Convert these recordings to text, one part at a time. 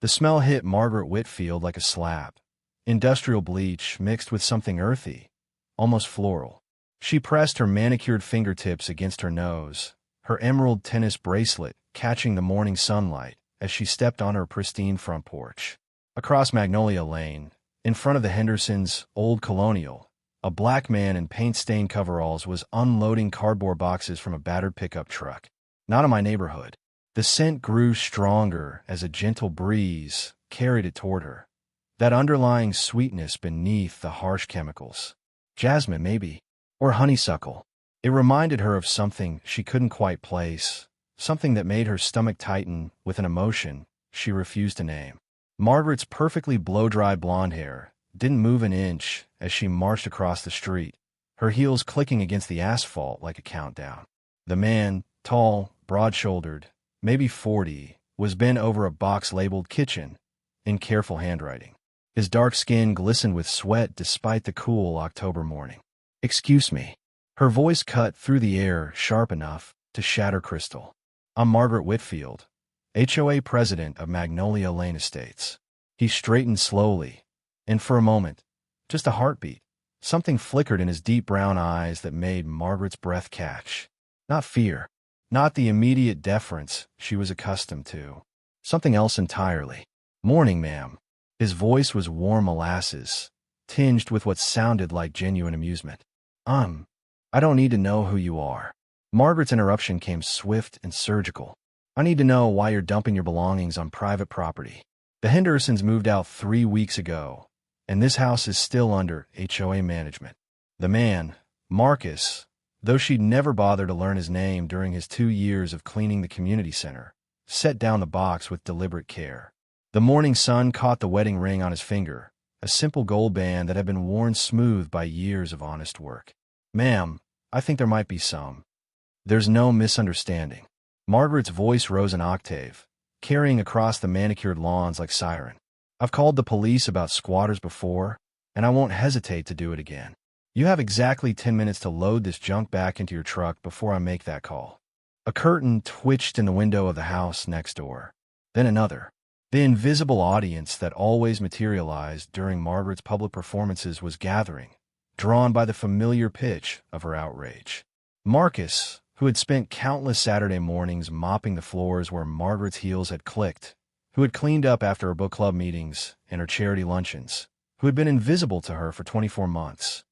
The smell hit Margaret Whitfield like a slap. Industrial bleach mixed with something earthy, almost floral. She pressed her manicured fingertips against her nose, her emerald tennis bracelet catching the morning sunlight as she stepped on her pristine front porch. Across Magnolia Lane, in front of the Hendersons' old colonial, a black man in paint-stained coveralls was unloading cardboard boxes from a battered pickup truck. Not in my neighborhood. The scent grew stronger as a gentle breeze carried it toward her. That underlying sweetness beneath the harsh chemicals. Jasmine, maybe. Or honeysuckle. It reminded her of something she couldn't quite place, something that made her stomach tighten with an emotion she refused to name. Margaret's perfectly blow-dried blonde hair didn't move an inch as she marched across the street, her heels clicking against the asphalt like a countdown. The man, tall, broad-shouldered, maybe 40, was bent over a box labeled kitchen in careful handwriting. His dark skin glistened with sweat despite the cool October morning. "Excuse me." Her voice cut through the air sharp enough to shatter crystal. "I'm Margaret Whitfield, HOA president of Magnolia Lane Estates." He straightened slowly, and for a moment, just a heartbeat, something flickered in his deep brown eyes that made Margaret's breath catch. Not fear, not the immediate deference she was accustomed to. Something else entirely. "Morning, ma'am." His voice was warm molasses, tinged with what sounded like genuine amusement. I don't need to know who you are." Margaret's interruption came swift and surgical. "I need to know why you're dumping your belongings on private property. The Hendersons moved out 3 weeks ago, and this house is still under HOA management." The man, Marcus, though she'd never bothered to learn his name during his 2 years of cleaning the community center, set down the box with deliberate care. The morning sun caught the wedding ring on his finger, a simple gold band that had been worn smooth by years of honest work. "Ma'am, I think there might be some. There's no misunderstanding." Margaret's voice rose an octave, carrying across the manicured lawns like siren. "I've called the police about squatters before, and I won't hesitate to do it again. You have exactly 10 minutes to load this junk back into your truck before I make that call." A curtain twitched in the window of the house next door. Then another. The invisible audience that always materialized during Margaret's public performances was gathering, drawn by the familiar pitch of her outrage. Marcus, who had spent countless Saturday mornings mopping the floors where Margaret's heels had clicked, who had cleaned up after her book club meetings and her charity luncheons, who had been invisible to her for 24 months,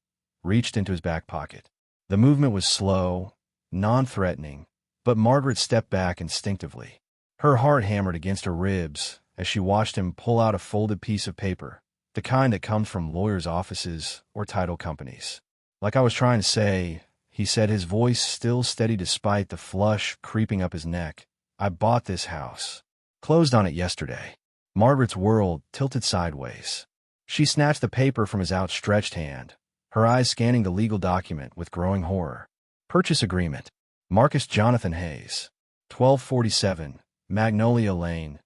reached into his back pocket. The movement was slow, non-threatening, but Margaret stepped back instinctively. Her heart hammered against her ribs as she watched him pull out a folded piece of paper, the kind that comes from lawyers' offices or title companies. "Like I was trying to say," he said, his voice still steady despite the flush creeping up his neck, "I bought this house. Closed on it yesterday." Margaret's world tilted sideways. She snatched the paper from his outstretched hand, her eyes scanning the legal document with growing horror. "Purchase agreement. Marcus Jonathan Hayes. 1247, Magnolia Lane.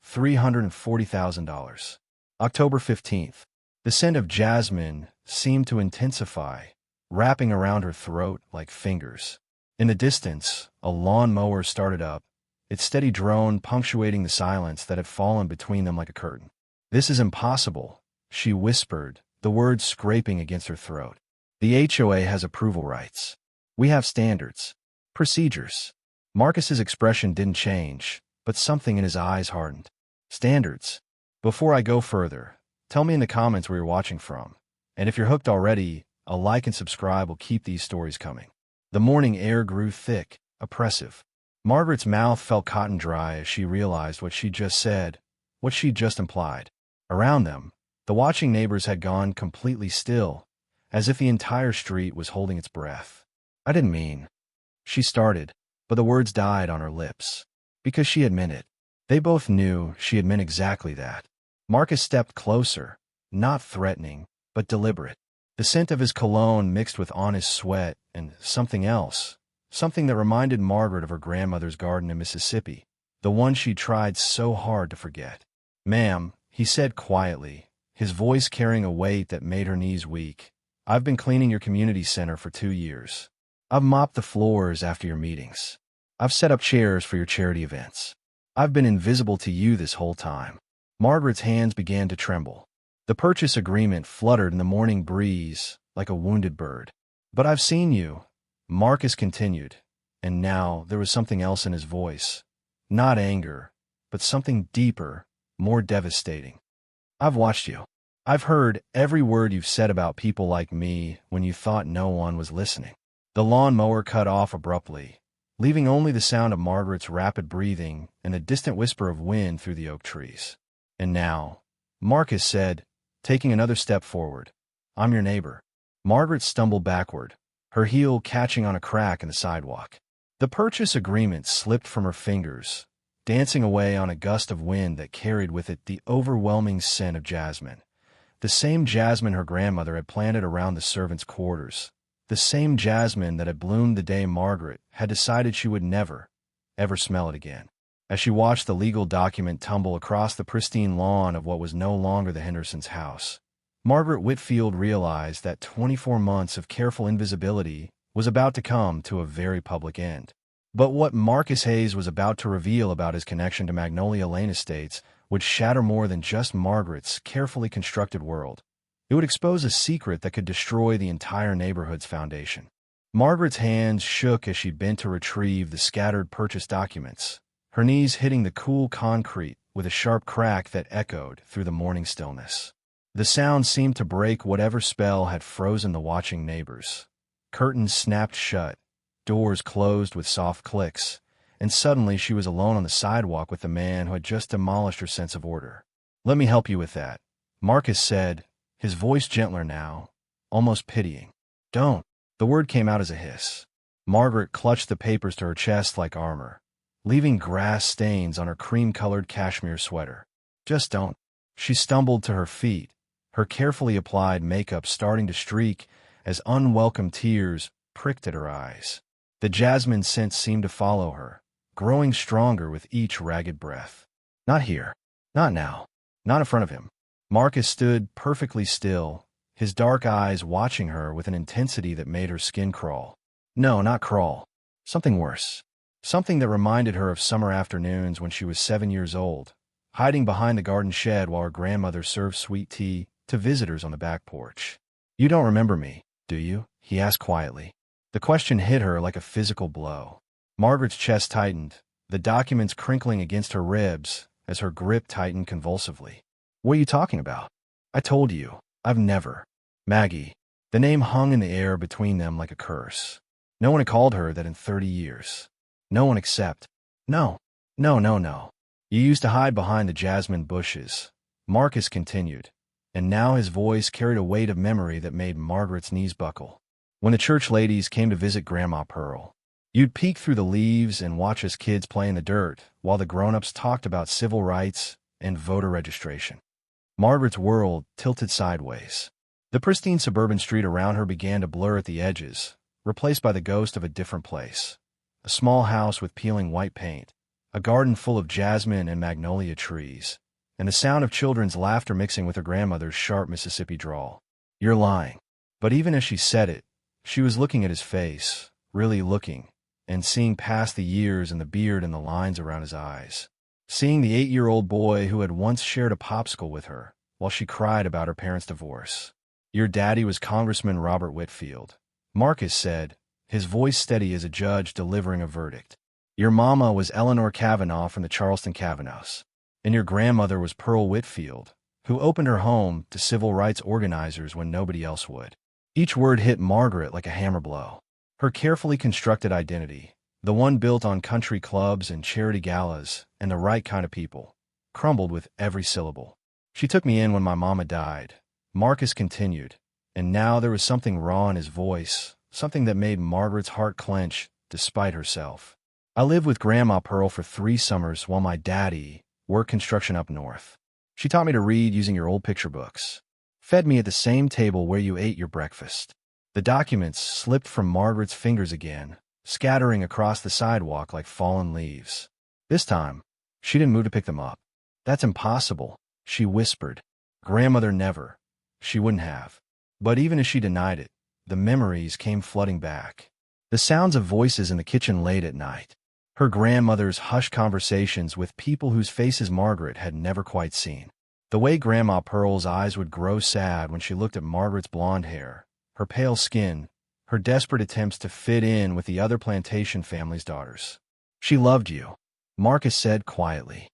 $340,000. October 15th. The scent of jasmine seemed to intensify, wrapping around her throat like fingers. In the distance, a lawn mower started up, its steady drone punctuating the silence that had fallen between them like a curtain. "This is impossible," she whispered, the words scraping against her throat. "The HOA has approval rights. We have standards. Procedures." Marcus's expression didn't change, but something in his eyes hardened. "Standards. Before I go further, tell me in the comments where you're watching from. And if you're hooked already, a like and subscribe will keep these stories coming." The morning air grew thick, oppressive. Margaret's mouth felt cotton dry as she realized what she'd just said, what she'd just implied. Around them, the watching neighbors had gone completely still, as if the entire street was holding its breath. "I didn't mean," she started, but the words died on her lips. Because she had meant it. They both knew she had meant exactly that. Marcus stepped closer, not threatening, but deliberate. The scent of his cologne mixed with honest sweat and something else, something that reminded Margaret of her grandmother's garden in Mississippi, the one she tried so hard to forget. "Ma'am," he said quietly, his voice carrying a weight that made her knees weak, "I've been cleaning your community center for 2 years. I've mopped the floors after your meetings. I've set up chairs for your charity events. I've been invisible to you this whole time. Margaret's hands began to tremble. The purchase agreement fluttered in the morning breeze like a wounded bird. "But I've seen you," Marcus continued, and now there was something else in his voice. Not anger, but something deeper, more devastating. "I've watched you. I've heard every word you've said about people like me when you thought no one was listening." The lawnmower cut off abruptly, leaving only the sound of Margaret's rapid breathing and the distant whisper of wind through the oak trees. "And now," Marcus said, taking another step forward, "I'm your neighbor." Margaret stumbled backward, her heel catching on a crack in the sidewalk. The purchase agreement slipped from her fingers, dancing away on a gust of wind that carried with it the overwhelming scent of jasmine. The same jasmine her grandmother had planted around the servants' quarters. The same jasmine that had bloomed the day Margaret had decided she would never, ever smell it again. As she watched the legal document tumble across the pristine lawn of what was no longer the Hendersons' house, Margaret Whitfield realized that 24 months of careful invisibility was about to come to a very public end. But what Marcus Hayes was about to reveal about his connection to Magnolia Lane Estates would shatter more than just Margaret's carefully constructed world. It would expose a secret that could destroy the entire neighborhood's foundation. Margaret's hands shook as she bent to retrieve the scattered purchase documents, her knees hitting the cool concrete with a sharp crack that echoed through the morning stillness. The sound seemed to break whatever spell had frozen the watching neighbors. Curtains snapped shut, doors closed with soft clicks, and suddenly she was alone on the sidewalk with the man who had just demolished her sense of order. "Let me help you with that," Marcus said, his voice gentler now, almost pitying. "Don't." The word came out as a hiss. Margaret clutched the papers to her chest like armor, leaving grass stains on her cream-colored cashmere sweater. "Just don't." She stumbled to her feet, her carefully applied makeup starting to streak as unwelcome tears pricked at her eyes. The jasmine scent seemed to follow her, growing stronger with each ragged breath. "Not here. Not now. Not in front of him." Marcus stood perfectly still, his dark eyes watching her with an intensity that made her skin crawl. No, not crawl. Something worse. Something that reminded her of summer afternoons when she was 7 years old, hiding behind the garden shed while her grandmother served sweet tea to visitors on the back porch. "You don't remember me, do you?" he asked quietly. The question hit her like a physical blow. Margaret's chest tightened, the documents crinkling against her ribs as her grip tightened convulsively. "What are you talking about?" "I told you, I've never." Maggie. The name hung in the air between them like a curse. No one had called her that in 30 years. No one except. No. You used to hide behind the jasmine bushes," Marcus continued, and now his voice carried a weight of memory that made Margaret's knees buckle. "When the church ladies came to visit Grandma Pearl, you'd peek through the leaves and watch us kids play in the dirt while the grown-ups talked about civil rights and voter registration." Margaret's world tilted sideways. The pristine suburban street around her began to blur at the edges, replaced by the ghost of a different place. A small house with peeling white paint, a garden full of jasmine and magnolia trees, and the sound of children's laughter mixing with her grandmother's sharp Mississippi drawl. "You're lying." But even as she said it, she was looking at his face, really looking, and seeing past the years and the beard and the lines around his eyes. Seeing the 8-year-old boy who had once shared a popsicle with her while she cried about her parents' divorce. "Your daddy was Congressman Robert Whitfield," Marcus said, his voice steady as a judge delivering a verdict. "Your mama was Eleanor Kavanaugh from the Charleston Kavanaughs. And your grandmother was Pearl Whitfield, who opened her home to civil rights organizers when nobody else would." Each word hit Margaret like a hammer blow. Her carefully constructed identity, the one built on country clubs and charity galas and the right kind of people, crumbled with every syllable. "She took me in when my mama died," Marcus continued, and now there was something raw in his voice, something that made Margaret's heart clench despite herself. "I lived with Grandma Pearl for 3 summers while my daddy worked construction up north. She taught me to read using your old picture books. Fed me at the same table where you ate your breakfast." The documents slipped from Margaret's fingers again, scattering across the sidewalk like fallen leaves. This time, she didn't move to pick them up. "That's impossible," she whispered. "Grandmother never. She wouldn't have." But even as she denied it, the memories came flooding back. The sounds of voices in the kitchen late at night, Her grandmother's hushed conversations with people whose faces Margaret had never quite seen. The way Grandma Pearl's eyes would grow sad when she looked at Margaret's blonde hair, her pale skin, her desperate attempts to fit in with the other plantation family's daughters. She loved you, Marcus said quietly.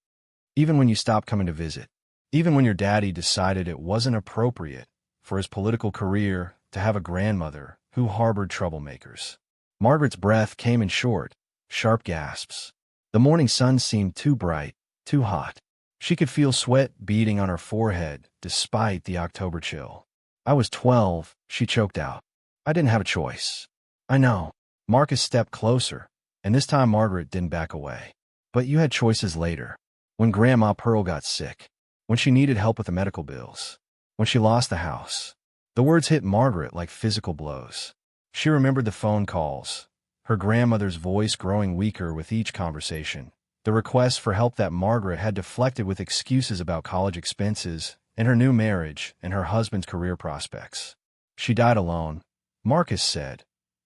Even when you stopped coming to visit. Even when your daddy decided it wasn't appropriate for his political career to have a grandmother who harbored troublemakers. Margaret's breath came in short, sharp gasps. The morning sun seemed too bright, too hot. She could feel sweat beading on her forehead despite the October chill. I was 12, she choked out. I didn't have a choice. I know. Marcus stepped closer, and this time Margaret didn't back away. But you had choices later. When Grandma Pearl got sick. When she needed help with the medical bills. When she lost the house. The words hit Margaret like physical blows. She remembered the phone calls, her grandmother's voice growing weaker with each conversation, the requests for help that Margaret had deflected with excuses about college expenses and her new marriage and her husband's career prospects. She died alone, Marcus said,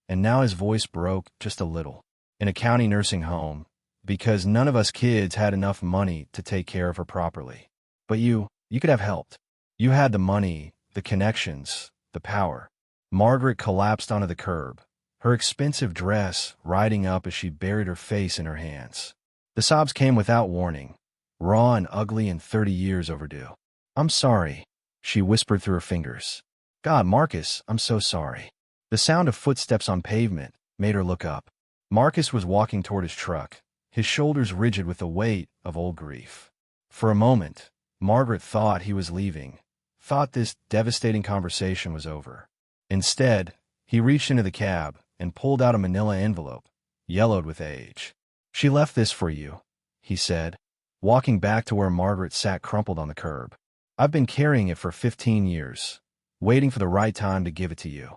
and now his voice broke just a little, in a county nursing home, because none of us kids had enough money to take care of her properly. But you could have helped. You had the money, the connections, the power. Margaret collapsed onto the curb, her expensive dress riding up as she buried her face in her hands. The sobs came without warning, raw and ugly and 30 years overdue. I'm sorry, she whispered through her fingers. God, Marcus, I'm so sorry. The sound of footsteps on pavement made her look up. Marcus was walking toward his truck, his shoulders rigid with the weight of old grief. For a moment, Margaret thought he was leaving, thought this devastating conversation was over. Instead, he reached into the cab and pulled out a manila envelope, yellowed with age. She left this for you, he said, walking back to where Margaret sat crumpled on the curb. I've been carrying it for 15 years, waiting for the right time to give it to you.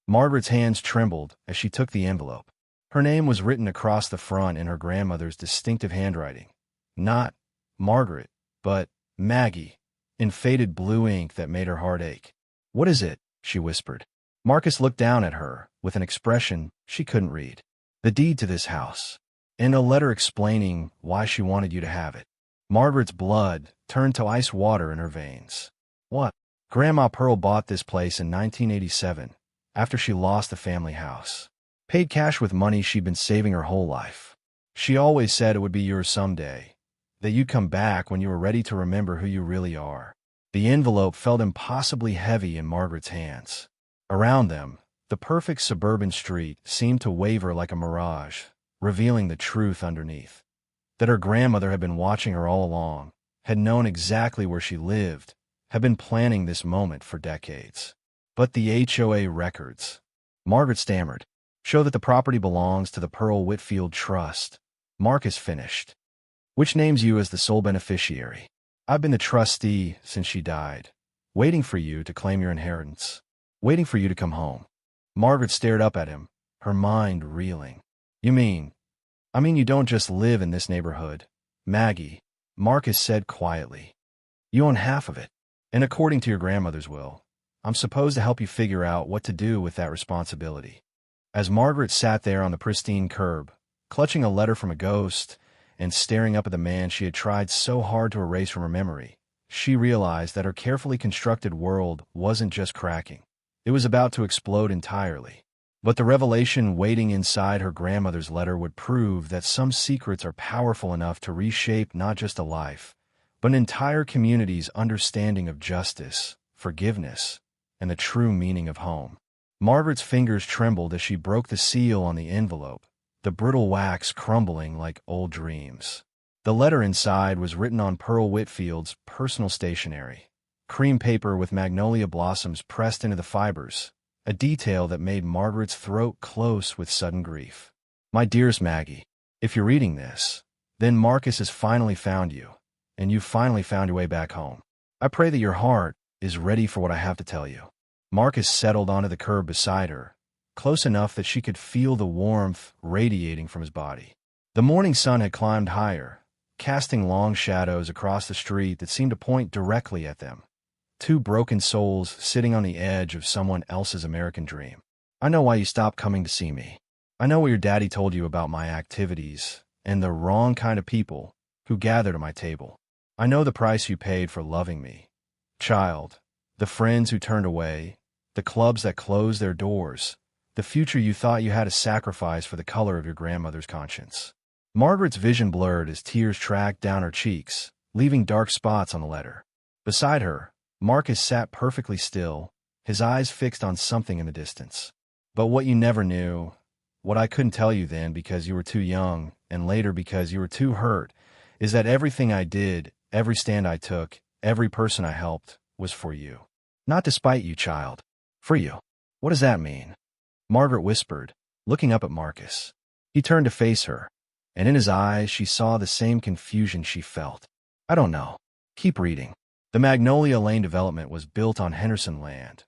Margaret's hands trembled as she took the envelope. Her name was written across the front in her grandmother's distinctive handwriting. Not Margaret, but Maggie, in faded blue ink that made her heart ache. What is it? She whispered. Marcus looked down at her with an expression she couldn't read. The deed to this house, and a letter explaining why she wanted you to have it. Margaret's blood turned to ice water in her veins. What? Grandma Pearl bought this place in 1987, after she lost the family house. Paid cash with money she'd been saving her whole life. She always said it would be yours someday, that you'd come back when you were ready to remember who you really are. The envelope felt impossibly heavy in Margaret's hands. Around them, the perfect suburban street seemed to waver like a mirage, revealing the truth underneath. That her grandmother had been watching her all along, had known exactly where she lived, had been planning this moment for decades. But the HOA records, Margaret stammered, show that the property belongs to the Pearl Whitfield Trust. Marcus finished. Which names you as the sole beneficiary. I've been the trustee since she died, waiting for you to claim your inheritance, waiting for you to come home. Margaret stared up at him, her mind reeling. I mean you don't just live in this neighborhood, Maggie, Marcus said quietly. You own half of it, and according to your grandmother's will, I'm supposed to help you figure out what to do with that responsibility. As Margaret sat there on the pristine curb, clutching a letter from a ghost and staring up at the man she had tried so hard to erase from her memory, she realized that her carefully constructed world wasn't just cracking. It was about to explode entirely. But the revelation waiting inside her grandmother's letter would prove that some secrets are powerful enough to reshape not just a life, but an entire community's understanding of justice, forgiveness, and the true meaning of home. Margaret's fingers trembled as she broke the seal on the envelope, the brittle wax crumbling like old dreams. The letter inside was written on Pearl Whitfield's personal stationery, cream paper with magnolia blossoms pressed into the fibers, a detail that made Margaret's throat close with sudden grief. My dearest Maggie, if you're reading this, then Marcus has finally found you, and you've finally found your way back home. I pray that your heart is ready for what I have to tell you. Marcus settled onto the curb beside her, close enough that she could feel the warmth radiating from his body. The morning sun had climbed higher, casting long shadows across the street that seemed to point directly at them. Two broken souls sitting on the edge of someone else's American dream. I know why you stopped coming to see me. I know what your daddy told you about my activities and the wrong kind of people who gathered at my table. I know the price you paid for loving me, child, the friends who turned away, the clubs that closed their doors, the future you thought you had to sacrifice for the color of your grandmother's conscience. Margaret's vision blurred as tears tracked down her cheeks, leaving dark spots on the letter. Beside her, Marcus sat perfectly still, his eyes fixed on something in the distance. But what you never knew, what I couldn't tell you then because you were too young, and later because you were too hurt, is that everything I did, every stand I took, every person I helped, was for you. Not to spite you, child. For you. What does that mean? Margaret whispered, looking up at Marcus. He turned to face her, and in his eyes she saw the same confusion she felt. I don't know. Keep reading. The Magnolia Lane development was built on Henderson land,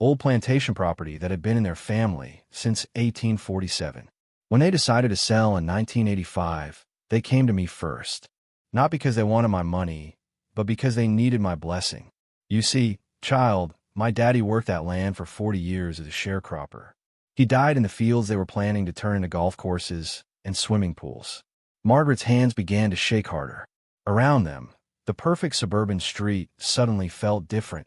old plantation property that had been in their family since 1847. When they decided to sell in 1985, they came to me first. Not because they wanted my money, but because they needed my blessing. You see, child, my daddy worked that land for 40 years as a sharecropper. He died in the fields they were planning to turn into golf courses and swimming pools. Margaret's hands began to shake harder. Around them, the perfect suburban street suddenly felt different,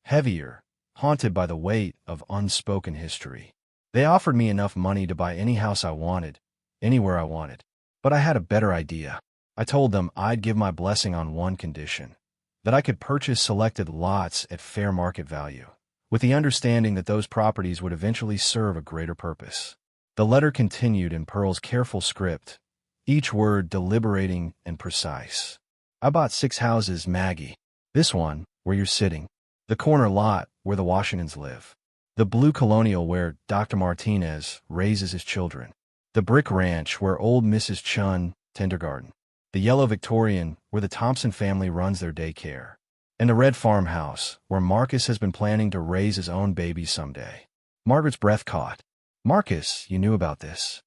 heavier, haunted by the weight of unspoken history. They offered me enough money to buy any house I wanted, anywhere I wanted. But I had a better idea. I told them I'd give my blessing on one condition, that I could purchase selected lots at fair market value, with the understanding that those properties would eventually serve a greater purpose. The letter continued in Pearl's careful script, each word deliberating and precise. I bought 6 houses, Maggie. This one, where you're sitting. The corner lot, where the Washingtons live. The blue colonial, where Dr. Martinez raises his children. The brick ranch, where old Mrs. Chun kindergarten. The yellow Victorian, where the Thompson family runs their daycare. And the red farmhouse, where Marcus has been planning to raise his own baby someday. Margaret's breath caught. Marcus, you knew about this.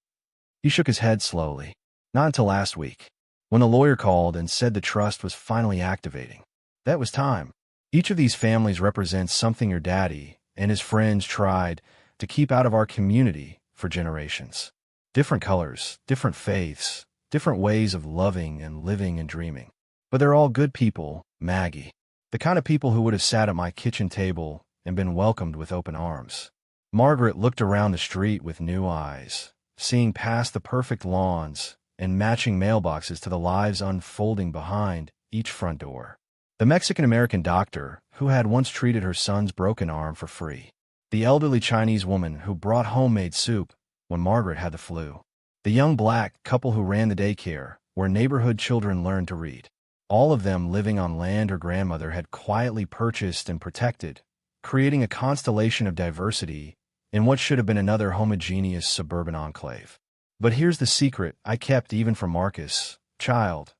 He shook his head slowly. Not until last week, when the lawyer called and said the trust was finally activating. That was time. Each of these families represents something your daddy and his friends tried to keep out of our community for generations. Different colors, different faiths, different ways of loving and living and dreaming. But they're all good people, Maggie. The kind of people who would have sat at my kitchen table and been welcomed with open arms. Margaret looked around the street with new eyes, seeing past the perfect lawns and matching mailboxes to the lives unfolding behind each front door. The Mexican-American doctor who had once treated her son's broken arm for free. The elderly Chinese woman who brought homemade soup when Margaret had the flu. The young black couple who ran the daycare where neighborhood children learned to read. All of them living on land her grandmother had quietly purchased and protected, creating a constellation of diversity in what should have been another homogeneous suburban enclave. But here's the secret I kept even from Marcus. Child,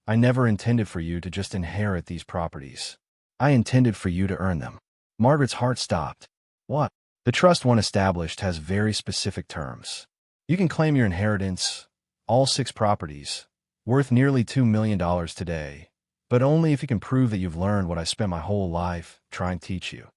I never intended for you to just inherit these properties. I intended for you to earn them. Margaret's heart stopped. What? The trust one established has very specific terms. You can claim your inheritance, all 6 properties, worth nearly $2 million today, but only if you can prove that you've learned what I spent my whole life trying to teach you.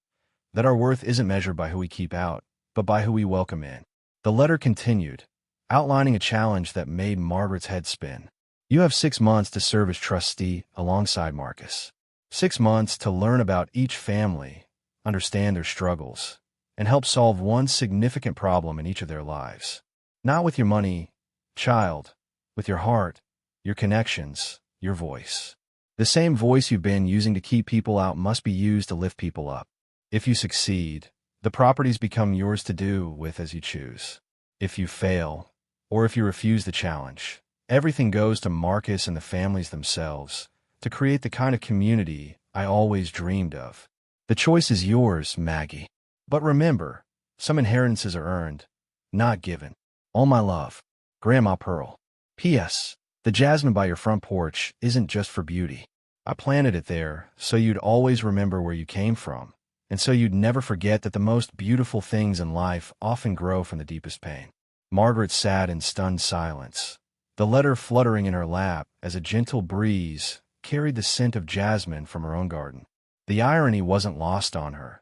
That our worth isn't measured by who we keep out, but by who we welcome in. The letter continued, outlining a challenge that made Margaret's head spin. You have 6 months to serve as trustee alongside Marcus. 6 months to learn about each family, understand their struggles, and help solve one significant problem in each of their lives. Not with your money, child, with your heart, your connections, your voice. The same voice you've been using to keep people out must be used to lift people up. If you succeed, the properties become yours to do with as you choose. If you fail, or if you refuse the challenge, everything goes to Marcus and the families themselves to create the kind of community I always dreamed of. The choice is yours, Maggie. But remember, some inheritances are earned, not given. All my love, Grandma Pearl. P.S. The jasmine by your front porch isn't just for beauty. I planted it there so you'd always remember where you came from, and so you'd never forget that the most beautiful things in life often grow from the deepest pain. Margaret sat in stunned silence, the letter fluttering in her lap as a gentle breeze carried the scent of jasmine from her own garden. The irony wasn't lost on her.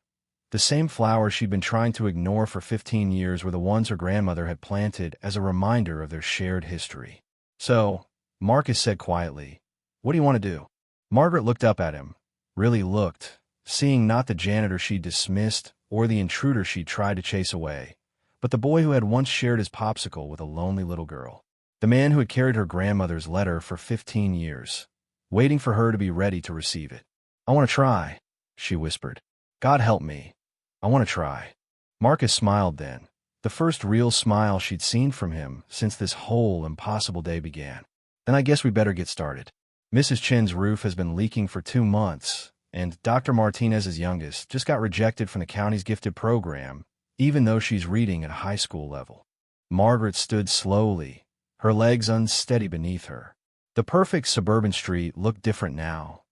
The same flowers she'd been trying to ignore for 15 years were the ones her grandmother had planted as a reminder of their shared history. So, Marcus said quietly, "What do you want to do?" Margaret looked up at him, really looked, seeing not the janitor she'd dismissed or the intruder she'd tried to chase away, but the boy who had once shared his popsicle with a lonely little girl. The man who had carried her grandmother's letter for 15 years, waiting for her to be ready to receive it. "I want to try," she whispered. "God help me. I want to try." Marcus smiled then, the first real smile she'd seen from him since this whole impossible day began. "Then I guess we better get started. Mrs. Chen's roof has been leaking for 2 months, and Dr. Martinez's youngest just got rejected from the county's gifted program, even though she's reading at a high school level." Margaret stood slowly, her legs unsteady beneath her. The perfect suburban street looked different now,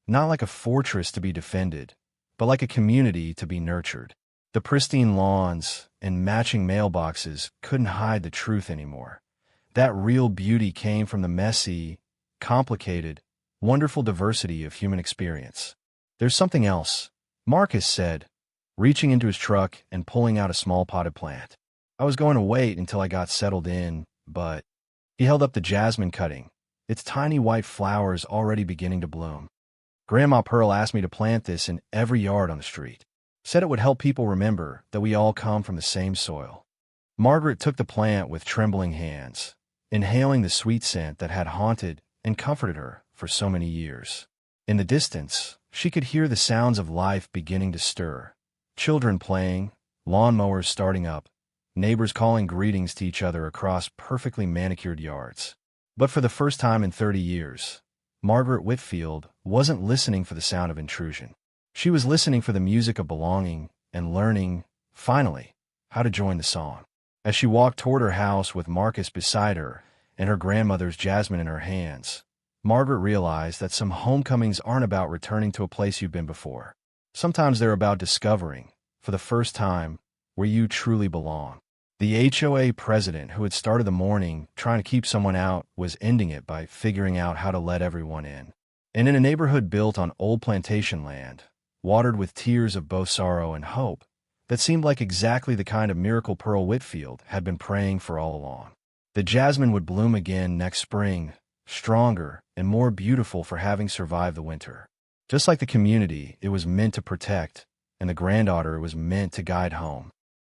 not like a fortress to be defended, but like a community to be nurtured. The pristine lawns and matching mailboxes couldn't hide the truth anymore. That real beauty came from the messy, complicated, wonderful diversity of human experience. "There's something else," Marcus said, reaching into his truck and pulling out a small potted plant. "I was going to wait until I got settled in, but—" He held up the jasmine cutting, its tiny white flowers already beginning to bloom. "Grandma Pearl asked me to plant this in every yard on the street. Said it would help people remember that we all come from the same soil." Margaret took the plant with trembling hands, inhaling the sweet scent that had haunted and comforted her for so many years. In the distance, she could hear the sounds of life beginning to stir. Children playing, lawnmowers starting up, neighbors calling greetings to each other across perfectly manicured yards. But for the first time in 30 years, Margaret Whitfield wasn't listening for the sound of intrusion. She was listening for the music of belonging and learning, finally, how to join the song. As she walked toward her house with Marcus beside her and her grandmother's jasmine in her hands, Margaret realized that some homecomings aren't about returning to a place you've been before. Sometimes they're about discovering, for the first time, where you truly belong. The HOA president who had started the morning trying to keep someone out was ending it by figuring out how to let everyone in. And in a neighborhood built on old plantation land, watered with tears of both sorrow and hope, that seemed like exactly the kind of miracle Pearl Whitfield had been praying for all along. The jasmine would bloom again next spring, stronger and more beautiful for having survived the winter. Just like the community it was meant to protect, and the granddaughter it was meant to guide home.